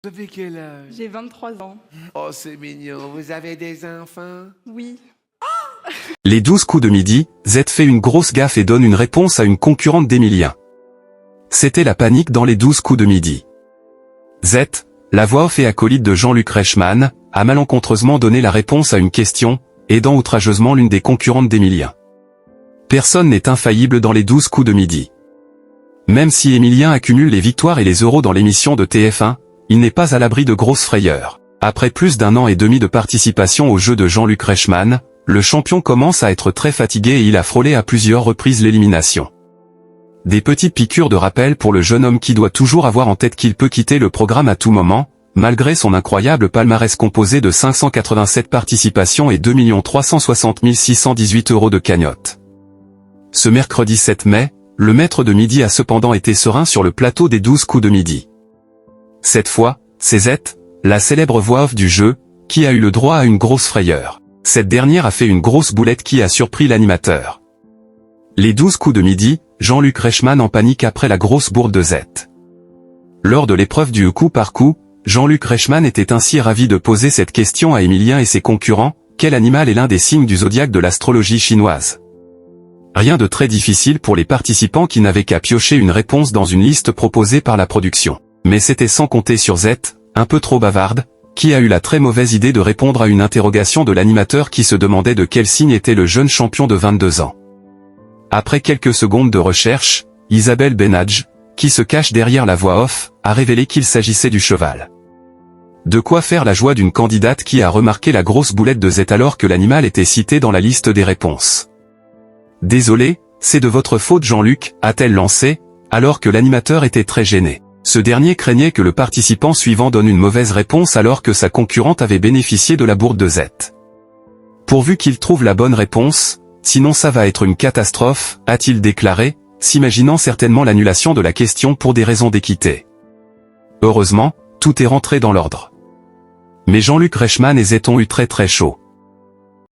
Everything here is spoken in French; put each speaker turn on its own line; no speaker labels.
Vous avez quel âge?
J'ai 23 ans.
Oh, c'est mignon. Vous avez des enfants?
Oui.
Les 12 coups de midi, Z fait une grosse gaffe et donne une réponse à une concurrente d'Emilien. C'était la panique dans les 12 coups de midi. Z, la voix off et acolyte de Jean-Luc Reichmann, a malencontreusement donné la réponse à une question, aidant outrageusement l'une des concurrentes d'Emilien. Personne n'est infaillible dans les 12 coups de midi. Même si Emilien accumule les victoires et les euros dans l'émission de TF1, il n'est pas à l'abri de grosses frayeurs. Après plus d'1 an et demi de participation au jeu de Jean-Luc Reichmann, le champion commence à être très fatigué et il a frôlé à plusieurs reprises l'élimination. Des petites piqûres de rappel pour le jeune homme qui doit toujours avoir en tête qu'il peut quitter le programme à tout moment, malgré son incroyable palmarès composé de 587 participations et 2 360 618 euros de cagnotte. Ce mercredi 7 mai, le maître de midi a cependant été serein sur le plateau des 12 coups de midi. Cette fois, c'est Z, la célèbre voix off du jeu, qui a eu le droit à une grosse frayeur. Cette dernière a fait une grosse boulette qui a surpris l'animateur. Les 12 coups de midi, Jean-Luc Reichmann en panique après la grosse bourde de Z. Lors de l'épreuve du coup par coup, Jean-Luc Reichmann était ainsi ravi de poser cette question à Emilien et ses concurrents, quel animal est l'un des signes du zodiaque de l'astrologie chinoise? Rien de très difficile pour les participants qui n'avaient qu'à piocher une réponse dans une liste proposée par la production. Mais c'était sans compter sur Z, un peu trop bavarde, qui a eu la très mauvaise idée de répondre à une interrogation de l'animateur qui se demandait de quel signe était le jeune champion de 22 ans. Après quelques secondes de recherche, Isabelle Benadj, qui se cache derrière la voix off, a révélé qu'il s'agissait du cheval. De quoi faire la joie d'une candidate qui a remarqué la grosse boulette de Z alors que l'animal était cité dans la liste des réponses. « Désolé, c'est de votre faute Jean-Luc », a-t-elle lancé, alors que l'animateur était très gêné. Ce dernier craignait que le participant suivant donne une mauvaise réponse alors que sa concurrente avait bénéficié de la bourde de Z. Pourvu qu'il trouve la bonne réponse, sinon ça va être une catastrophe, a-t-il déclaré, s'imaginant certainement l'annulation de la question pour des raisons d'équité. Heureusement, tout est rentré dans l'ordre. Mais Jean-Luc Reichmann et Z ont eu très chaud.